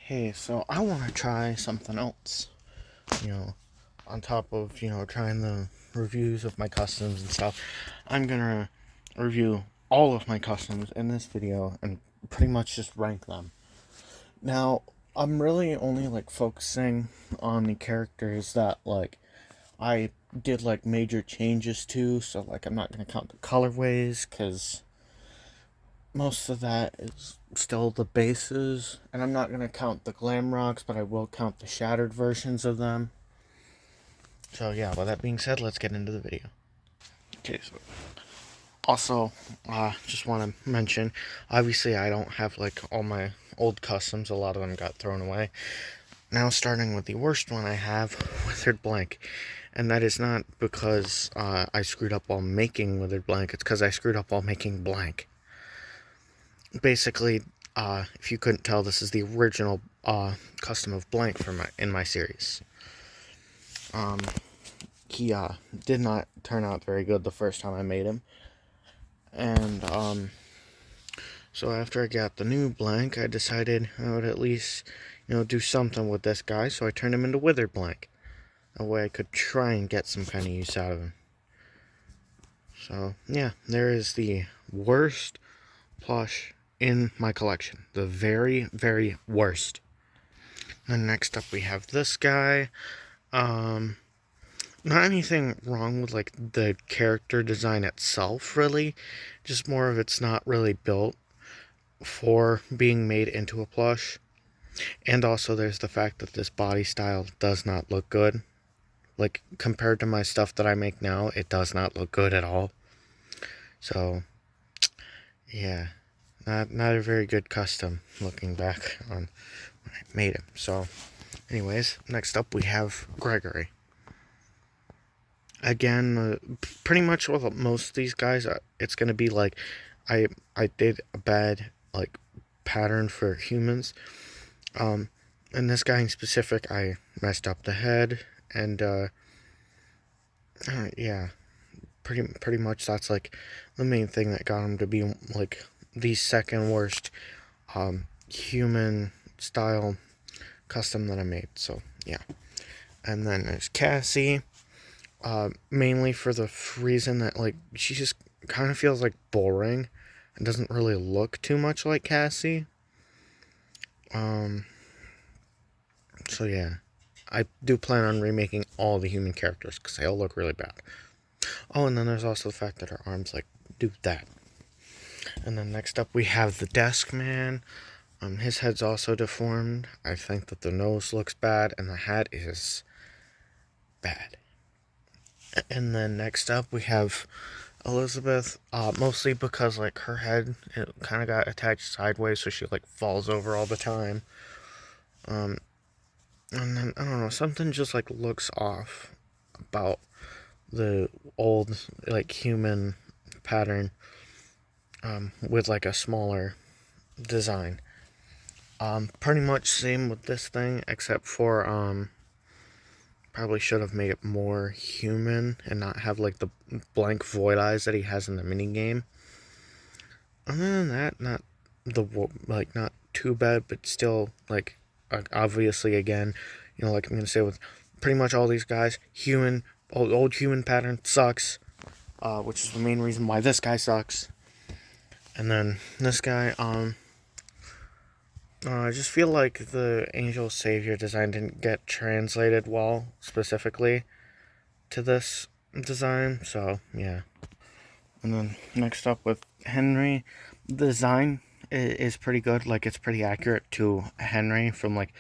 Hey, so I want to try something else. You know, on top of, trying the reviews of my customs and stuff, I'm gonna review all of my customs in this video and pretty much just rank them. Now, I'm really only like focusing on the characters that I did like major changes to, so like I'm not gonna count the colorways because most of that is still the bases, and I'm not going to count the glam rocks, but I will count the shattered versions of them. So yeah, with that being said, let's get into the video. Okay, so also, just want to mention, obviously I don't have like all my old customs, a lot of them got thrown away. Now starting with the worst one I have, Withered Blank. And that is not because I screwed up while making Withered Blank, it's because I screwed up while making Blank. Basically, if you couldn't tell, this is the original custom of Blank in my series. He did not turn out very good the first time I made him, and so after I got the new Blank, I decided I would at least do something with this guy. So I turned him into Withered Blank. That way I could try and get some kind of use out of him. So yeah, there is the worst plush in my collection. The very, very worst. Then next up we have this guy. Not anything wrong with like the character design itself, really. Just more of it's not really built for being made into a plush. And also there's the fact that this body style does not look good. Like compared to my stuff that I make now, it does not look good at all. So yeah, not a very good custom looking back on when I made him. So anyways, next up we have Gregory. Again, pretty much with most of these guys, it's gonna be like I did a bad like pattern for humans. And this guy in specific, I messed up the head, and yeah, pretty much that's like the main thing that got him to be like the second worst human style custom that I made. So yeah, and then there's Cassie. Mainly for the reason that like she just kind of feels like boring and doesn't really look too much like Cassie. So yeah, I do plan on remaking all the human characters because they all look really bad. Oh, and then there's also the fact that her arms like do that. And then next up we have the Desk Man. His head's also deformed. I think that the nose looks bad and the hat is bad. And then next up we have Elizabeth, mostly because like her head it kind of got attached sideways, so she like falls over all the time. And then I don't know, something just like looks off about the old like human pattern with like a smaller design. Pretty much same with this thing, except for probably should have made it more human and not have like the blank void eyes that he has in the mini game. Other than that, not not too bad, but still like obviously again, like I'm gonna say with pretty much all these guys, old human pattern sucks, which is the main reason why this guy sucks. And then this guy, I just feel like the Angel Savior design didn't get translated well, specifically to this design, so yeah. And then next up with Henry, the design is pretty good, like it's pretty accurate to Henry from like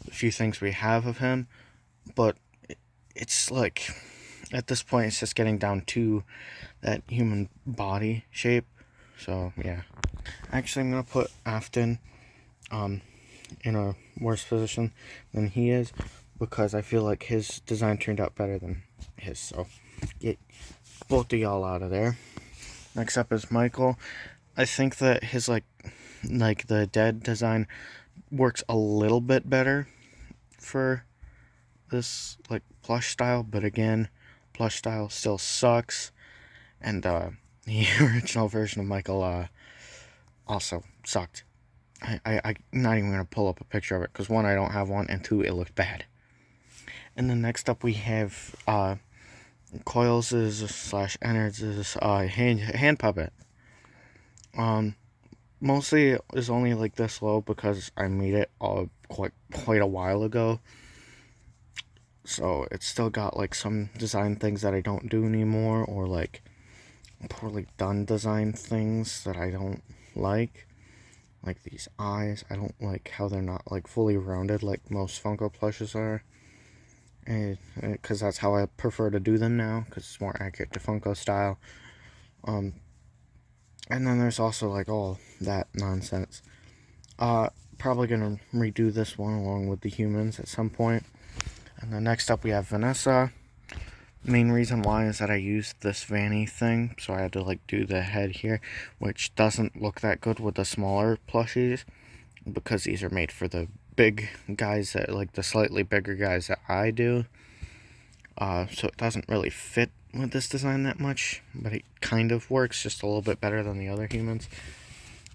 a few things we have of him, but it's like, at this point it's just getting down to that human body shape, so yeah. Actually, I'm gonna put Afton in a worse position than he is because I feel like his design turned out better than his. So get both of y'all out of there. Next up is Michael. I think that his like the dead design works a little bit better for this like plush style, but again, plush style still sucks, and the original version of Michael also sucked. I'm not even going to pull up a picture of it, because one, I don't have one, and two, it looked bad. And then next up we have Coils' slash Ennard's hand puppet. Mostly it is only like this low because I made it quite a while ago. So it's still got like some design things that I don't do anymore, or like poorly done design things that I don't like. Like these eyes, I don't like how they're not like fully rounded like most Funko plushes are. And because that's how I prefer to do them now, because it's more accurate to Funko style. And then there's also like all that nonsense. Probably gonna redo this one along with the humans at some point. And then next up we have Vanessa. Main reason why is that I used this Vanny thing, so I had to like do the head here, which doesn't look that good with the smaller plushies, because these are made for the big guys, that like the slightly bigger guys that I do. So it doesn't really fit with this design that much, but it kind of works just a little bit better than the other humans.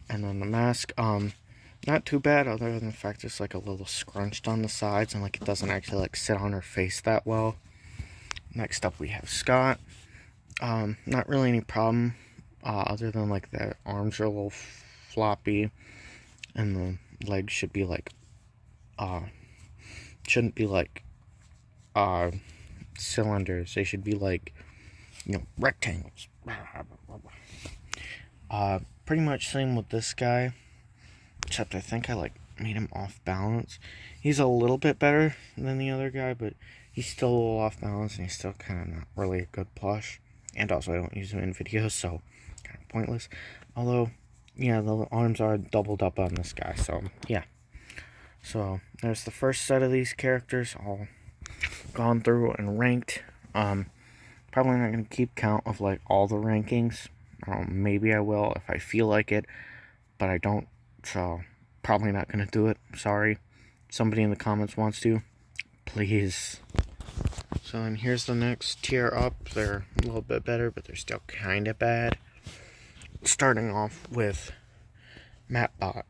And then the mask, not too bad, other than the fact it's like a little scrunched on the sides, and like it doesn't actually like sit on her face that well. Next up we have Scott. Not really any problem, other than like the arms are a little floppy, and the legs should be like, shouldn't be like, cylinders. They should be like, rectangles. Pretty much same with this guy, except I think I like made him off balance. He's a little bit better than the other guy, but he's still a little off balance, and he's still kind of not really a good plush. And also I don't use him in videos, so kind of pointless. Although, yeah, the arms are doubled up on this guy, so yeah. So there's the first set of these characters all gone through and ranked. Probably not going to keep count of like all the rankings. Maybe I will if I feel like it, but I don't, so probably not going to do it. Sorry. Somebody in the comments wants to, please. So then here's the next tier up. They're a little bit better, but they're still kind of bad. Starting off with Mattbot.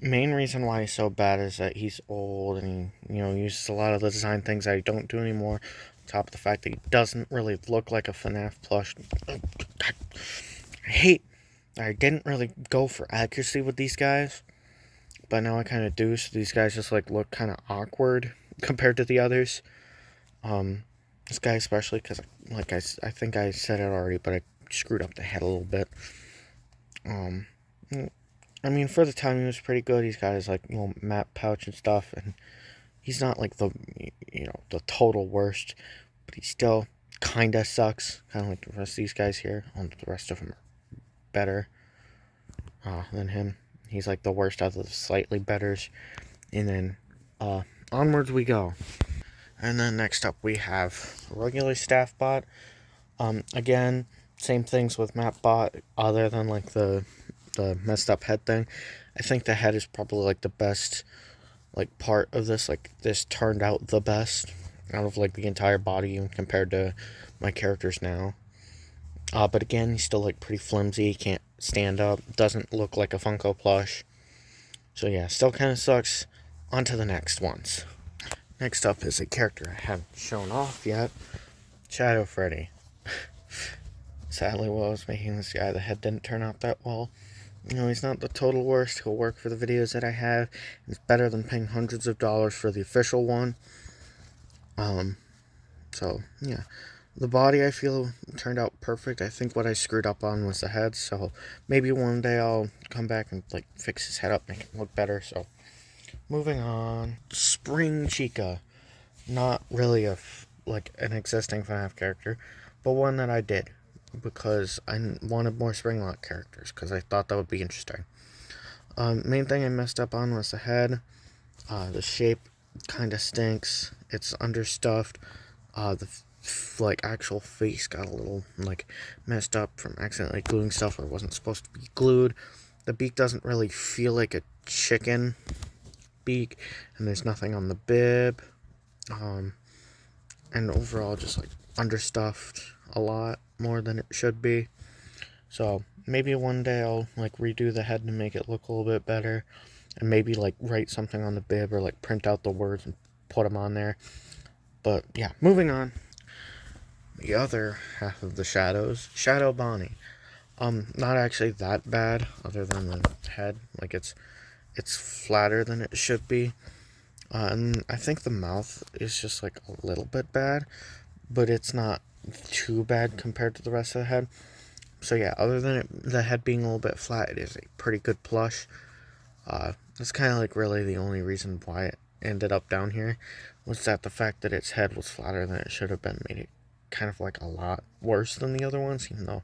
Main reason why he's so bad is that he's old, and he, uses a lot of the design things I don't do anymore. On top of the fact that he doesn't really look like a FNAF plush. I didn't really go for accuracy with these guys, but now I kind of do, so these guys just like look kind of awkward compared to the others. This guy especially, because like I think I said it already, but I screwed up the head a little bit. I mean, for the time he was pretty good. He's got his like little map pouch and stuff, and he's not like the the total worst, but he still kind of sucks, kind of like the rest of these guys here. And the rest of them are better than him. He's like the worst out of the slightly betters. And then onwards we go. And then next up we have regular staff bot. Again, same things with Mapbot, other than like the messed up head thing. I think the head is probably like the best like part of this. Like this turned out the best out of like the entire body, even compared to my characters now. But again, he's still like pretty flimsy. He can't stand up. Doesn't look like a Funko plush. So yeah, still kind of sucks. On to the next ones. Next up is a character I haven't shown off yet. Shadow Freddy. Sadly, while I was making this guy, the head didn't turn out that well. He's not the total worst. He'll work for the videos that I have. It's better than paying hundreds of dollars for the official one. So, yeah. The body, I feel, turned out perfect. I think what I screwed up on was the head, so maybe one day I'll come back and, like, fix his head up, make it look better, so. Moving on. Spring Chica. Not really an existing FNAF character, but one that I did, because I wanted more Springlock characters, because I thought that would be interesting. Main thing I messed up on was the head. The shape kind of stinks. It's understuffed. The actual face got a little messed up from accidentally gluing stuff where it wasn't supposed to be glued. The beak doesn't really feel like a chicken beak, and there's nothing on the bib. And overall just understuffed a lot more than it should be. So maybe one day I'll like redo the head to make it look a little bit better, and maybe like write something on the bib or like print out the words and put them on there. But yeah, moving on. The other half of the shadows, Shadow Bonnie. Not actually that bad, other than the head. Like it's flatter than it should be. And I think the mouth is just like a little bit bad, but it's not too bad compared to the rest of the head. So yeah, other than the head being a little bit flat, it is a pretty good plush. That's kind of like really the only reason why it ended up down here, was that the fact that its head was flatter than it should have been made it kind of like a lot worse than the other ones, even though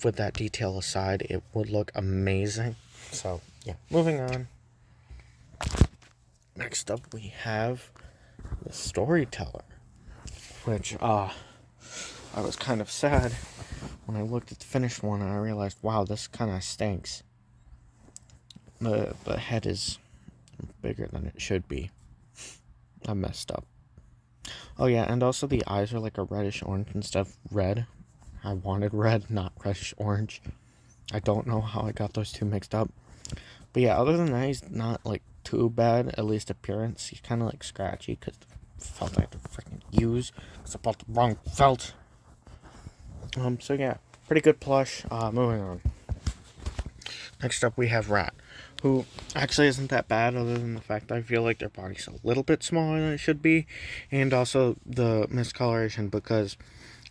with that detail aside, it would look amazing. So yeah, moving on. Next up, we have the Storyteller, which I was kind of sad when I looked at the finished one and I realized, wow, this kind of stinks. The head is bigger than it should be. I messed up. Oh yeah, and also the eyes are like a reddish orange instead of red. I wanted red, not reddish orange. I don't know how I got those two mixed up. But yeah, other than that, he's not like too bad, at least appearance. He's kind of like scratchy because the felt I had to freaking use, because I bought the wrong felt. So yeah, pretty good plush. Moving on. Next up, we have Rat, who actually isn't that bad, other than the fact that I feel like their body's a little bit smaller than it should be, and also the miscoloration, because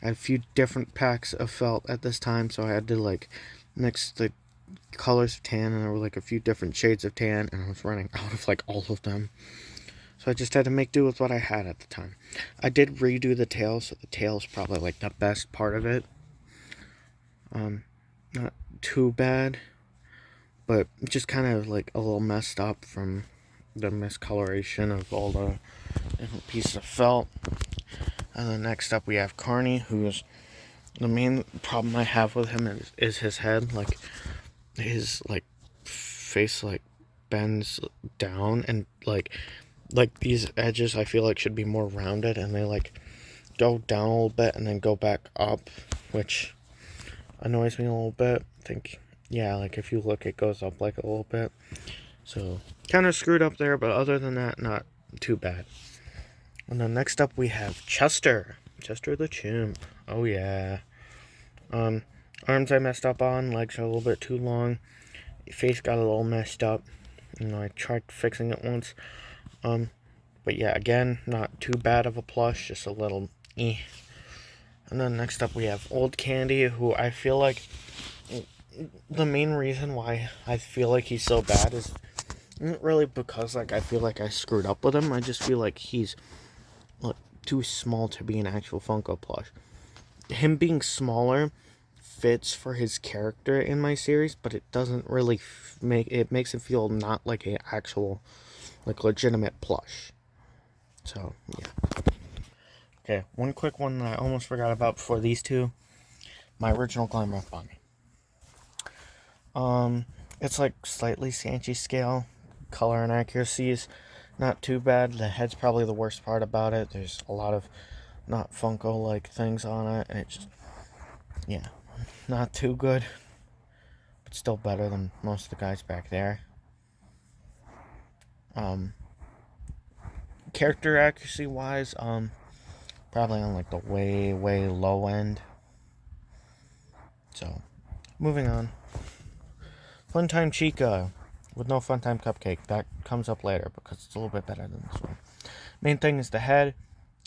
I had a few different packs of felt at this time, so I had to like mix the colors of tan, and there were like a few different shades of tan, and I was running out of like all of them. So I just had to make do with what I had at the time. I did redo the tail, so the tail's probably like the best part of it. Not too bad, but just kind of like a little messed up from the miscoloration of all the different pieces of felt. And then next up we have Carney, who's the main problem I have with him is his head. Like his like face like bends down, and like these edges I feel like should be more rounded, and they like go down a little bit and then go back up, which annoys me a little bit. I think, yeah, like if you look, it goes up like a little bit, so kind of screwed up there, but other than that, not too bad. And then next up we have Chester the chimp. Oh yeah. Arms I messed up on, legs are a little bit too long, face got a little messed up. I tried fixing it once. But yeah, again, not too bad of a plush, just a little eh. And then next up we have Old Candy, who I feel like the main reason why I feel like he's so bad is not really because like I feel like I screwed up with him. I just feel like he's like too small to be an actual Funko plush. Him being smaller fits for his character in my series, but it doesn't really makes it feel not like a actual like legitimate plush. So yeah. Okay, one quick one that I almost forgot about before these two. My original Glamrock Bonnie. It's like slightly Sanchy scale. Color and accuracies not too bad. The head's probably the worst part about it. There's a lot of not Funko like things on it, and it's just, yeah, not too good, but still better than most of the guys back there. Character accuracy wise, probably on like the way low end. So moving on. Funtime Chica with no Funtime Cupcake. That comes up later because it's a little bit better than this one. Main thing is the head.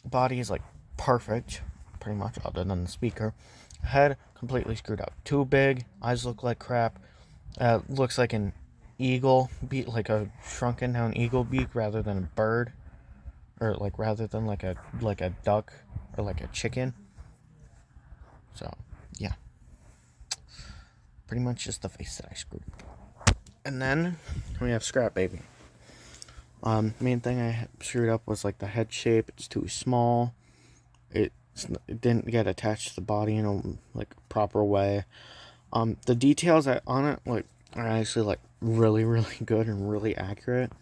Body is like perfect, pretty much, other than the speaker. Head completely screwed up. Too big. Eyes look like crap. Looks like an eagle beak, like a shrunken down eagle beak rather than a bird, or like rather than like a duck or like a chicken. So yeah, pretty much just the face that I screwed up. And then we have Scrap Baby. Main thing I screwed up was like the head shape. It's too small. It didn't get attached to the body in a like proper way. The details on it like are actually like really good and really accurate.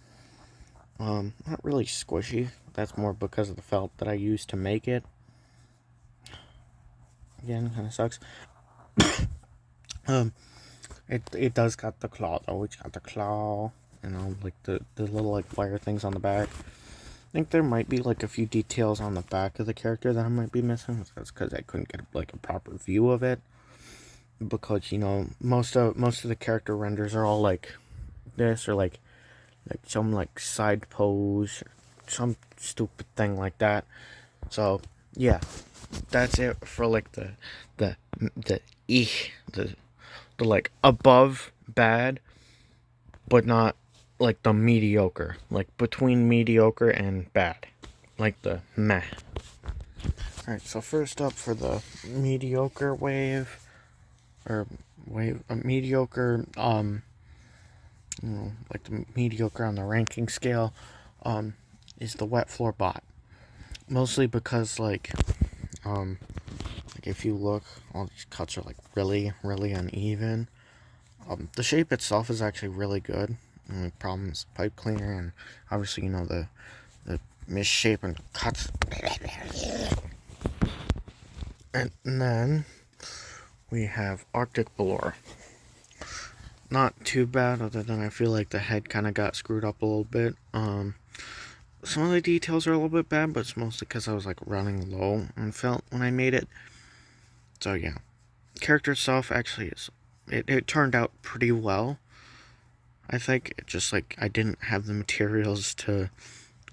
Not really squishy. That's more because of the felt that I used to make it. Again, kind of sucks. Um, it does got the claw though. It's got the claw, like the little like fire things on the back. I think there might be like a few details on the back of the character that I might be missing. That's because I couldn't get like a proper view of it. Because most of the character renders are all like this, or like some like side pose, or some stupid thing like that. So yeah, that's it for like the the the like above bad, but not like the mediocre, like between mediocre and bad, like the meh. All right, so first up for the mediocre wave, or wave a mediocre, like the mediocre on the ranking scale, is the wet floor bot. Mostly because like if you look, all these cuts are like really uneven. The shape itself is actually really good. The only problem is pipe cleaner, and obviously the misshape and cuts. And then we have Arctic Velour. Not too bad, other than I feel like the head kind of got screwed up a little bit. Some of the details are a little bit bad, but it's mostly because I was like running low on felt when I made it. So yeah, character itself actually it turned out pretty well. I think it just like I didn't have the materials to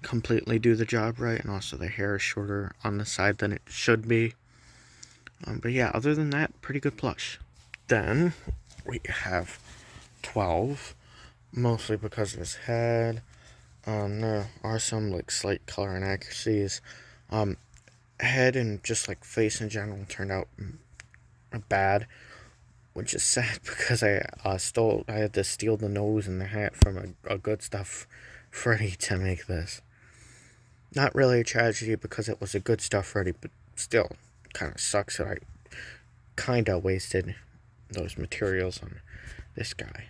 completely do the job right, and also the hair is shorter on the side than it should be. But yeah, other than that, pretty good plush. Then we have 12, mostly because of his head. There are some like slight color inaccuracies. Head and just like face in general turned out bad, which is sad because I had to steal the nose and the hat from a good stuff Freddy to make this. Not really a tragedy because it was a good stuff Freddy, but still kind of sucks that I kind of wasted those materials on this guy.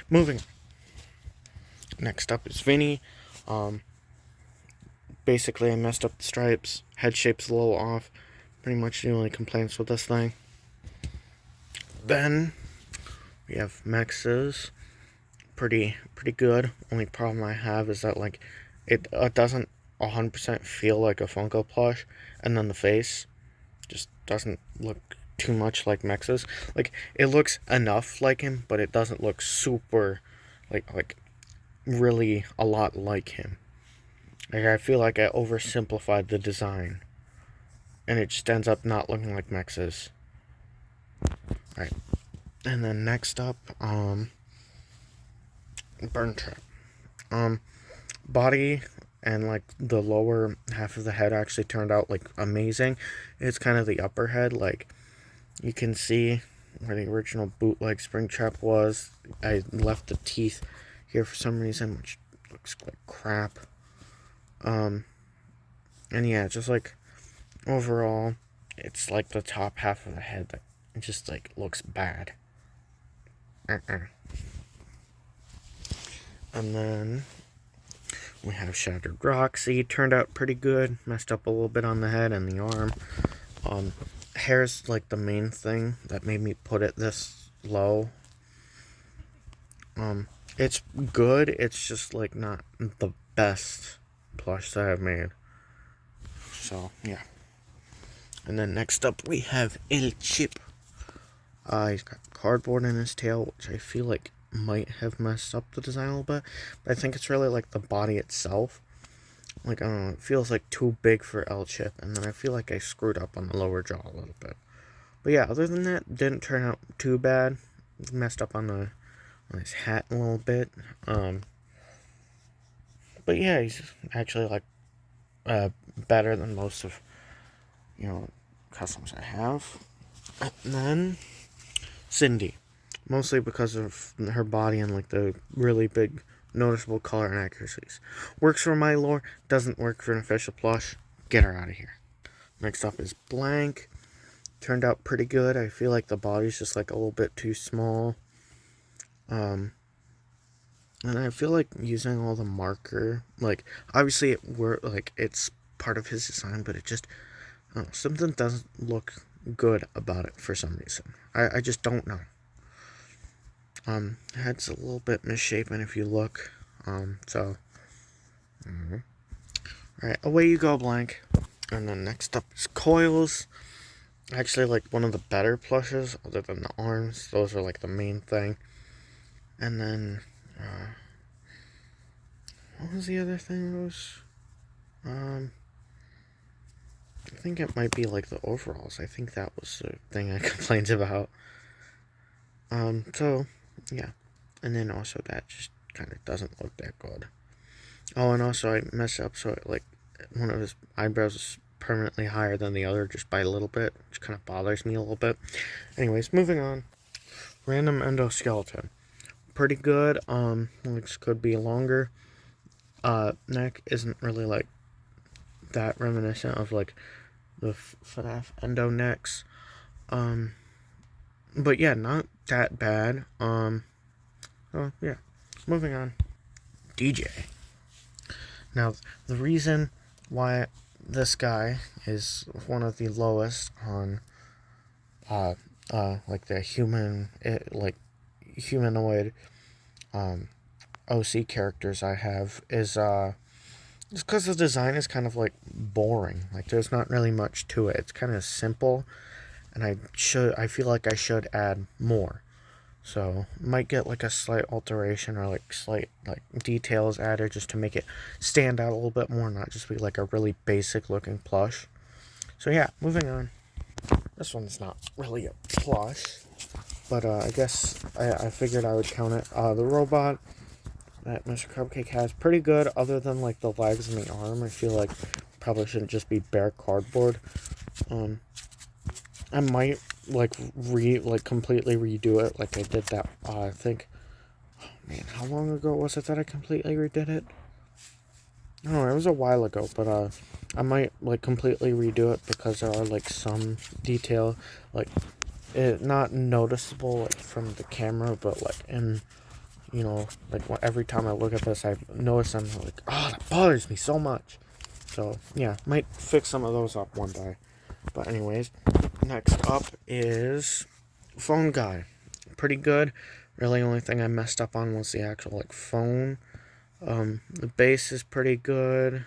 Moving. Next up is Vinny. Basically I messed up the stripes. Head shape's a little off. Pretty much the only complaints with this thing. Then we have Mex's. Pretty good. Only problem I have is that like it doesn't 100% feel like a Funko plush, and then the face just doesn't look too much like Mex's. Like it looks enough like him, but it doesn't look super like really a lot like him. Like I feel like I oversimplified the design, and it just ends up not looking like Mex's. Alright. And then next up, Burn Trap. Body and like the lower half of the head actually turned out like amazing. It's kind of the upper head, like you can see where the original bootleg Springtrap was. I left the teeth here for some reason, which looks like crap. And yeah, just like overall, it's like the top half of the head that just like looks bad. And then we have Shattered Roxy. Turned out pretty good. Messed up a little bit on the head and the arm. Hair's like the main thing that made me put it this low. It's good. It's just like not the best plush that I've made. So yeah. And then next up we have El Chip. He's got cardboard in his tail, which I feel like might have messed up the design a little bit, but I think it's really like the body itself. Like I don't know, it feels like too big for El Chip, and then I feel like I screwed up on the lower jaw a little bit. But yeah, other than that, didn't turn out too bad. Messed up on his hat a little bit. But yeah, he's actually like better than most of customers I have. And then Cindy, mostly because of her body and like the really big noticeable color inaccuracies. Works for my lore, doesn't work for an official plush. Get her out of here. Next up is Blank. Turned out pretty good. I feel like the body's just like a little bit too small. And I feel like using all the marker, like obviously it's part of his design, but it just something doesn't look good about it for some reason. I just don't know. Head's a little bit misshapen if you look. So, alright, away you go, blank. And then next up is coils. Actually, like one of the better plushes, other than the arms. Those are like the main thing. And then, what was the other thing that was? I think it might be like the overalls. I think that was the thing I complained about. So, yeah. And then also that just kind of doesn't look that good. Oh, and also I messed up, so like one of his eyebrows is permanently higher than the other just by a little bit, which kind of bothers me a little bit. Anyways, moving on. Random endoskeleton. Pretty good. Legs could be longer. Neck isn't really like that reminiscent of like the FNAF endo necks. But yeah, not that bad. Oh yeah. Moving on. DJ. Now, the reason why this guy is one of the lowest on, like the humanoid, OC characters I have is, just because the design is kind of like boring. Like, there's not really much to it. It's kind of simple, and I feel like I should add more. So, might get like a slight alteration or like slight like details added just to make it stand out a little bit more, not just be like a really basic looking plush. So yeah, moving on. This one's not really a plush, but I guess I figured I would count it. The robot that Mr. Cupcake has, pretty good other than like the legs and the arm. I feel like probably shouldn't just be bare cardboard. I might like completely redo it like I did that. I think, oh man, how long ago was it that I completely redid it? I don't know, it was a while ago, but I might like completely redo it because there are like some detail like it not noticeable like from the camera, but like in like every time I look at this, I notice I'm like, oh, that bothers me so much. So yeah, might fix some of those up one day. But anyways, next up is phone guy. Pretty good. Really, only thing I messed up on was the actual like phone. The base is pretty good.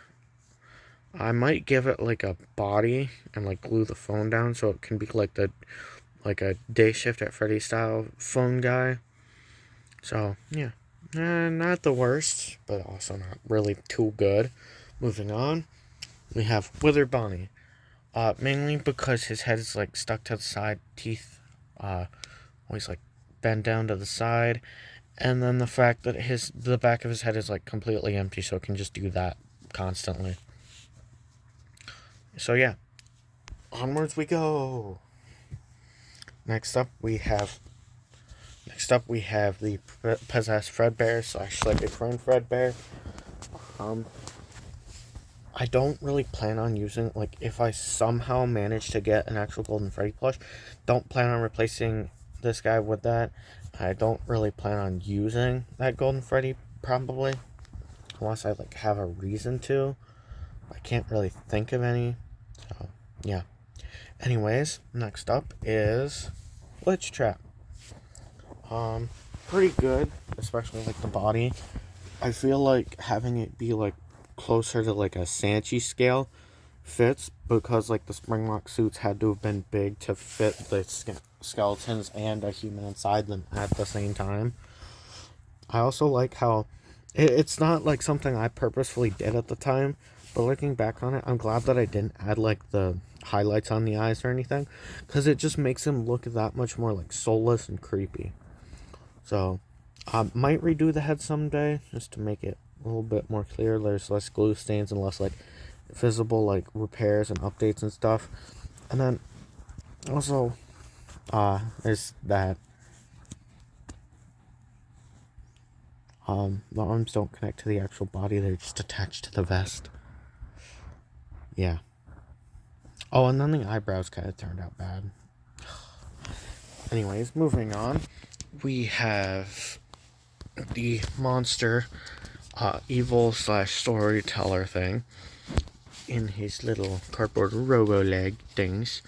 I might give it like a body and like glue the phone down so it can be like a Day Shift at Freddy style phone guy. So yeah, not the worst, but also not really too good. Moving on, we have Wither Bonnie. Mainly because his head is like stuck to the side, teeth always like bend down to the side, and then the fact that the back of his head is like completely empty, so it can just do that constantly. So yeah, onwards we go. Next up we have the possessed Fredbear / like a clone Fredbear. I don't really plan on using, like, if I somehow manage to get an actual Golden Freddy plush, don't plan on replacing this guy with that. I don't really plan on using that Golden Freddy, probably, unless I, like, have a reason to. I can't really think of any, so, yeah. Anyways, next up is Glitch Trap. Pretty good, especially, like, the body. I feel like having it be, like, closer to like a Sanchi scale fits because like the Springlock suits had to have been big to fit the skeletons and a human inside them at the same time. I also like how it's not like something I purposefully did at the time, but looking back on it, I'm glad that I didn't add like the highlights on the eyes or anything, because it just makes him look that much more like soulless and creepy. So I might redo the head someday just to make it a little bit more clear. There's less glue stains and less like visible like repairs and updates and stuff. And then also there's that the arms don't connect to the actual body, they're just attached to the vest. Yeah. Oh, and then the eyebrows kind of turned out bad. Anyways, moving on, we have the monster evil / storyteller thing in his little cardboard robo leg things.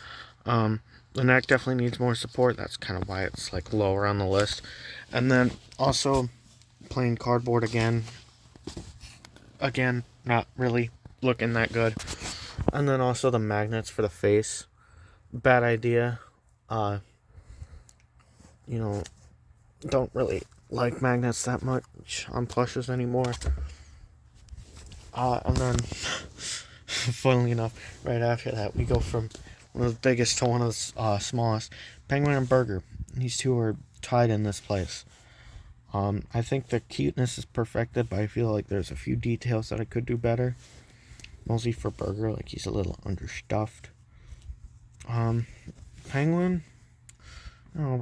The neck definitely needs more support. That's kind of why it's like lower on the list. And then also plain cardboard again. Again, not really looking that good. And then also the magnets for the face. Bad idea. You know, don't really like magnets that much on plushes anymore. And then, funnily enough, right after that, we go from one of the biggest to one of the smallest. Penguin and Burger. These two are tied in this place. I think the cuteness is perfected, but I feel like there's a few details that I could do better. Mostly for Burger, like he's a little understuffed. Penguin,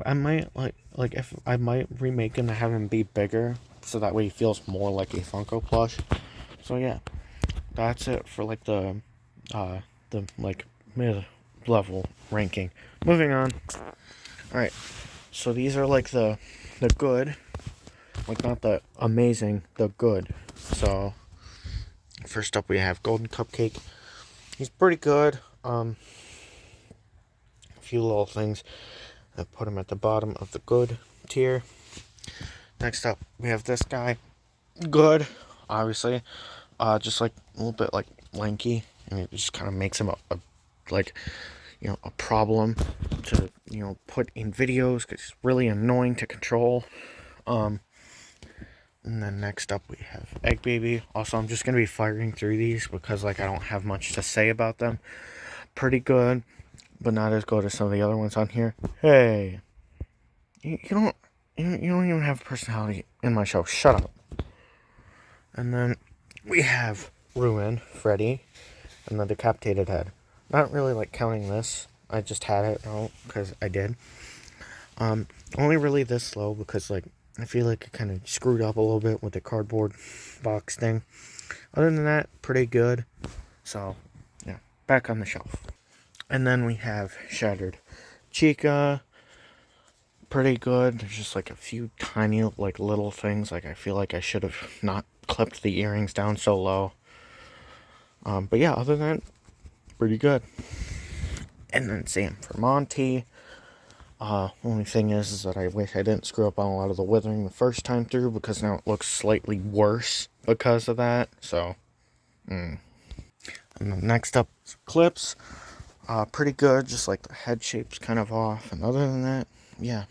I might like if I might remake him to have him be bigger, so that way he feels more like a Funko plush. So yeah, that's it for like the like mid-level ranking. Moving on. All right, so these are like the good, like not the amazing, the good. So first up we have Golden Cupcake. He's pretty good. A few little things that put him at the bottom of the good tier. Next up we have this guy. Good, obviously. Just like a little bit like lanky, and it just kind of makes him a like, you know, a problem to, you know, put in videos because it's really annoying to control. And then next up we have Egg Baby. Also, I'm just gonna be firing through these because like I don't have much to say about them. Pretty good, but not as good as some of the other ones on here. Hey, you don't even have personality in my show. Shut up. And then we have Ruin, Freddy, and the decapitated head. Not really like counting this. I just had it out because I did. Only really this low because like I feel like I kind of screwed up a little bit with the cardboard box thing. Other than that, pretty good. So yeah, back on the shelf. And then we have Shattered Chica. Pretty good. There's just like a few tiny like little things. Like I feel like I should have not clipped the earrings down so low. But yeah, other than that, pretty good. And then Sam for Monty. Only thing is that I wish I didn't screw up on a lot of the withering the first time through because now it looks slightly worse because of that. So, And then next up, clips. Pretty good. Just like the head shape's kind of off. And other than that, yeah,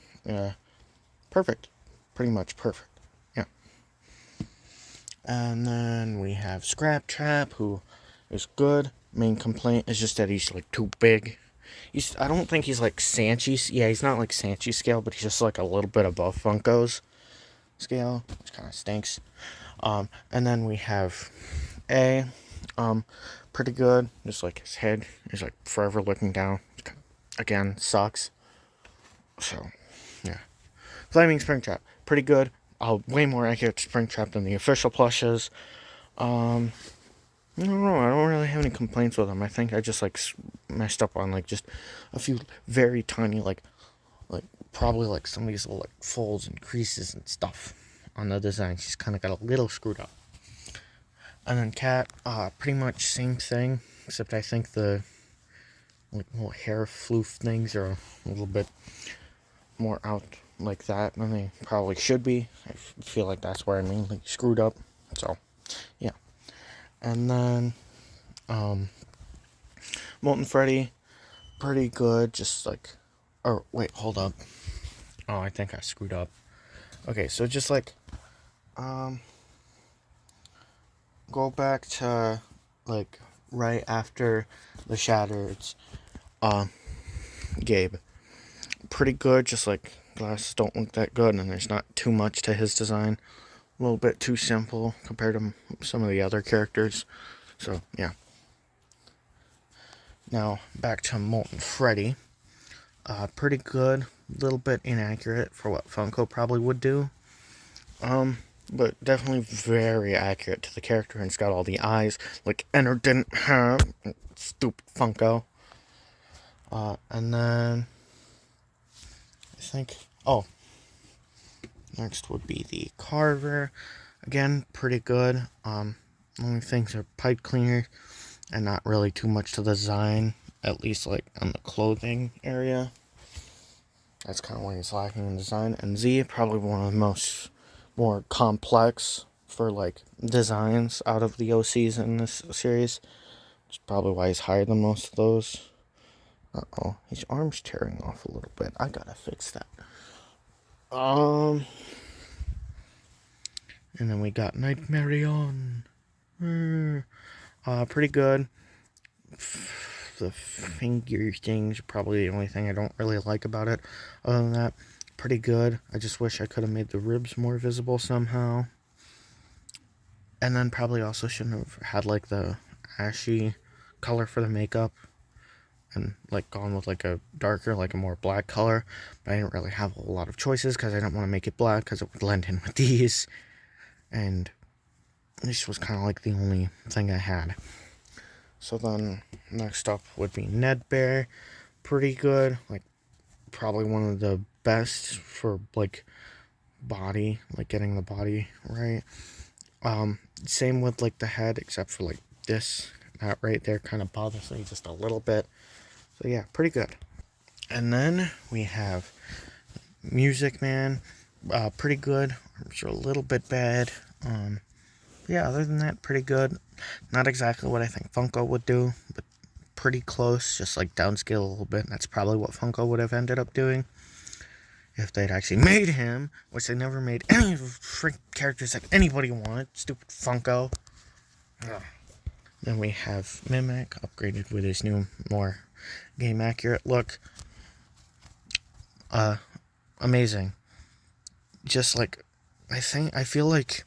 perfect. Pretty much perfect. Yeah. And then we have Scrap Trap, who is good. Main complaint is just that he's like too big. I don't think he's like Sanchi. Yeah, he's not like Sanchi scale, but he's just like a little bit above Funko's scale, which kind of stinks. And then we have A. Pretty good. Just like his head is like forever looking down. Again, sucks. So, yeah. Flaming Springtrap, pretty good. Way more accurate Springtrap than the official plushes. I don't know. I don't really have any complaints with them. I think I just like messed up on like just a few very tiny like probably like some of these little like folds and creases and stuff on the design. She's kind of got a little screwed up. And then Cat, pretty much same thing, except I think the like little hair floof things are a little bit more out like that than they probably should be. I feel like that's where I mainly screwed up. So, yeah. And then, Molten Freddy, pretty good, just like, oh, wait, hold up. Oh, I think I screwed up. Okay, so just like, go back to, like, right after the Shattereds, Gabe. Pretty good, just like, glasses don't look that good, and there's not too much to his design. A little bit too simple compared to some of the other characters. So, yeah. Now, back to Molten Freddy. Pretty good. A little bit inaccurate for what Funko probably would do. But definitely very accurate to the character. And it's got all the eyes like Enter didn't have. Stupid Funko. And then I think, next would be the Carver. Again, pretty good. Only things are pipe cleaner and not really too much to the design. at least like on the clothing area. That's kind of where he's lacking in design. And Z, probably one of the more complex for like designs out of the OCs in this series. It's probably why he's higher than most of those. Uh-oh, his arm's tearing off a little bit. I gotta fix that. And then we got Nightmarion. Pretty good. The finger things are probably the only thing I don't really like about it. Other than that, pretty good. I just wish I could have made the ribs more visible somehow. And then probably also shouldn't have had like the ashy color for the makeup. And like gone with like a darker, like a more black color. But I didn't really have a lot of choices because I didn't want to make it black because it would blend in with these. And this was kind of like the only thing I had. So then next up would be Ned Bear. Pretty good. Like probably one of the best for like body, like getting the body right. Same with like the head, except for like that right there kind of bothers me just a little bit. So yeah, pretty good. And then we have Music Man. Pretty good. Arms are a little bit bad. Yeah, other than that, pretty good. Not exactly what I think Funko would do, but pretty close. Just like downscale a little bit. And that's probably what Funko would have ended up doing if they'd actually made him, which they never made any of the freak characters that anybody wanted. Stupid Funko. Ugh. Then we have Mimic, upgraded with his new, more game-accurate look. Amazing. Just like, I feel like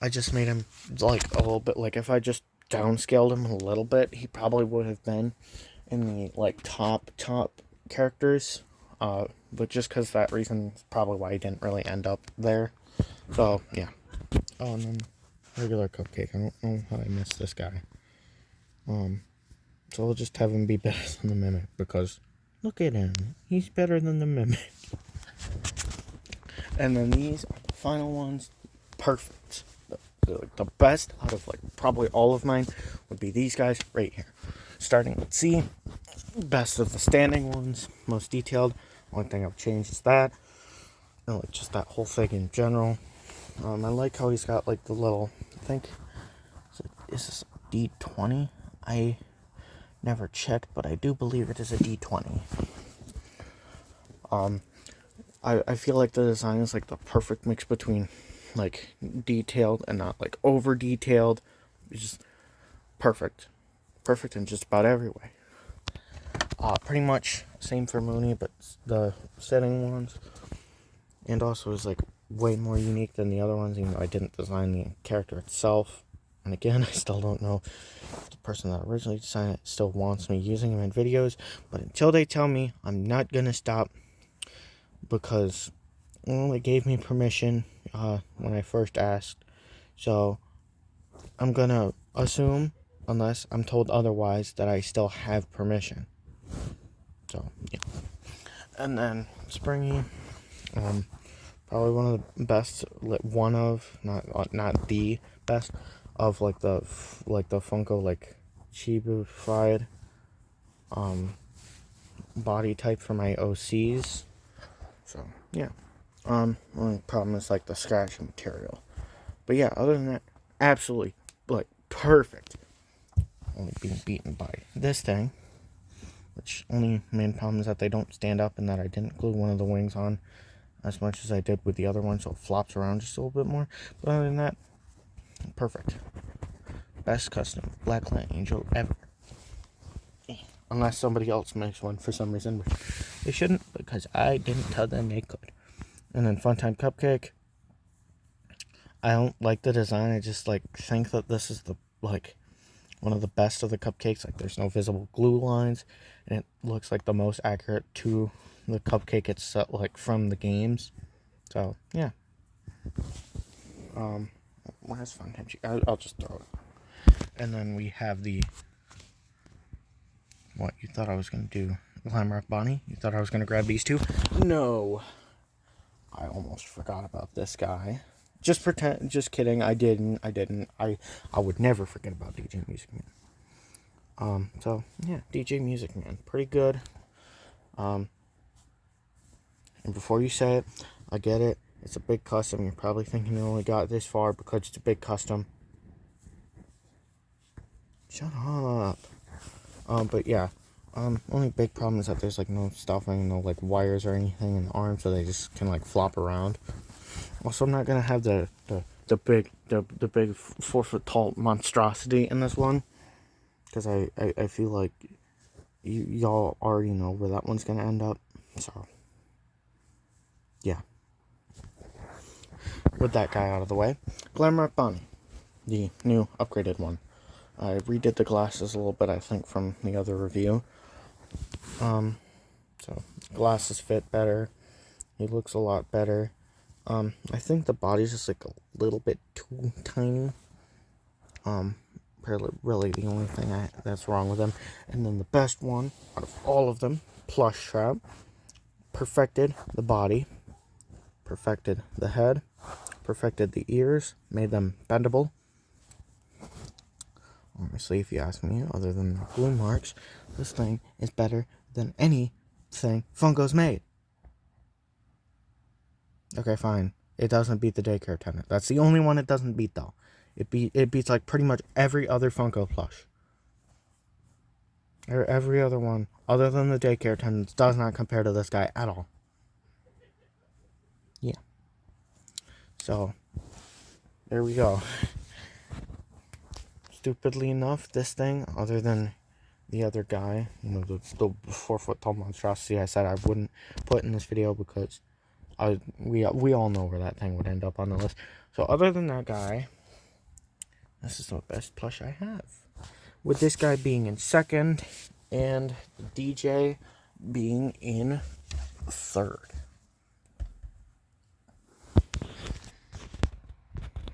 I just made him like a little bit, like if I just downscaled him a little bit, he probably would have been in the like top characters. But just because that reason is probably why he didn't really end up there. So, yeah. Oh, and then regular Cupcake. I don't know how I missed this guy. So we'll just have him be better than the Mimic, because look at him. He's better than the Mimic. And then these are the final ones. Perfect. The best out of like probably all of mine would be these guys right here. Starting with C. Best of the standing ones. Most detailed. Only thing I've changed is that. And like just that whole thing in general. I like how he's got like the little, I think, is this D20? I never checked, but I do believe it is a D20. I feel like the design is like the perfect mix between like detailed and not like over detailed. It's just perfect. Perfect in just about every way. Pretty much same for Mooney, but the setting ones. And also is like way more unique than the other ones, even though I didn't design the character itself. And again, I still don't know if the person that originally designed it still wants me using him in videos. But until they tell me, I'm not going to stop. Because, well, they gave me permission when I first asked. So, I'm going to assume, unless I'm told otherwise, that I still have permission. So, yeah. And then, Springy. Probably one of the best, not the best, of like the Funko like Chibified body type for my OCs. So yeah, only problem is like the scratch material. But yeah, other than that, absolutely like perfect. Only being beaten by this thing, which only main problem is that they don't stand up and that I didn't glue one of the wings on as much as I did with the other one, so it flops around just a little bit more. But other than that, perfect. Best custom Blacklight Angel ever. Unless somebody else makes one for some reason. But they shouldn't, because I didn't tell them they could. And then Funtime Cupcake. I don't like the design. I just like think that this is the like one of the best of the cupcakes. Like there's no visible glue lines, and it looks like the most accurate to the cupcake itself, like from the games. So yeah. Where's Funtime? I'll just throw it. And then we have the. What, you thought I was going to do Glamrock Bonnie? You thought I was going to grab these two? No. I almost forgot about this guy. Just kidding. I didn't. I would never forget about DJ Music Man. So yeah, DJ Music Man, pretty good. And before you say it, I get it. It's a big custom. You're probably thinking you only got this far because it's a big custom. Shut up. But yeah. Only big problem is that there's like no stuffing, no like wires or anything in the arm, so they just can like flop around. Also, I'm not gonna have the big 4-foot tall monstrosity in this one, because I feel like y'all already know where that one's gonna end up. So yeah. With that guy out of the way, Glamour Bunny, the new upgraded one. I redid the glasses a little bit, I think, from the other review. So glasses fit better. He looks a lot better. I think the body's just like a little bit too tiny. Really the only thing that's wrong with him. And then the best one out of all of them, Plush Trap, perfected the body, perfected the head, perfected the ears, made them bendable. Honestly, if you ask me, other than the glue marks, this thing is better than anything Funko's made. Okay, fine. It doesn't beat the daycare attendant. That's the only one it doesn't beat, though. It beats like pretty much every other Funko plush. Or every other one, other than the daycare attendants, does not compare to this guy at all. Yeah. So, there we go. Stupidly enough, this thing, other than the other guy, you know, the 4-foot tall monstrosity I said I wouldn't put in this video because we all know where that thing would end up on the list. So other than that guy, this is the best plush I have. With this guy being in second and DJ being in third.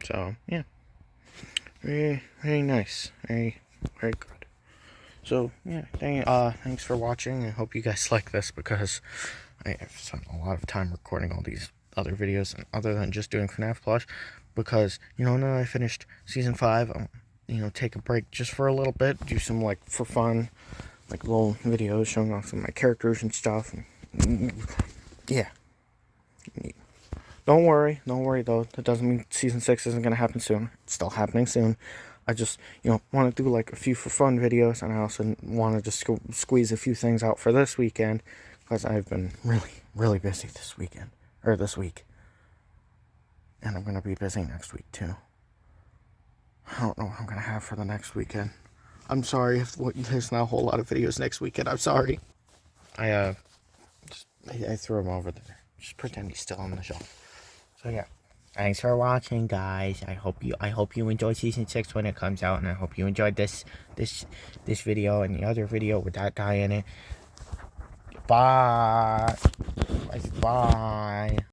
So yeah, very nice, very good. So yeah, thanks for watching. I hope you guys like this because I've spent a lot of time recording all these other videos, and other than just doing FNAF plush, because now that I finished season 5, I'm take a break just for a little bit, do some like for fun, like little videos showing off some of my characters and stuff. And, yeah. Don't worry though. That doesn't mean season 6 isn't gonna happen soon. It's still happening soon. I just, want to do like a few for fun videos, and I also want to just squeeze a few things out for this weekend, because I've been really busy this week. And I'm going to be busy next week too. I don't know what I'm going to have for the next weekend. I'm sorry if there's not a whole lot of videos next weekend. I'm sorry. I threw him over there. Just pretend he's still on the shelf. So yeah. Thanks for watching, guys. I hope you enjoy season 6 when it comes out, and I hope you enjoyed this video and the other video with that guy in it. Bye. Bye.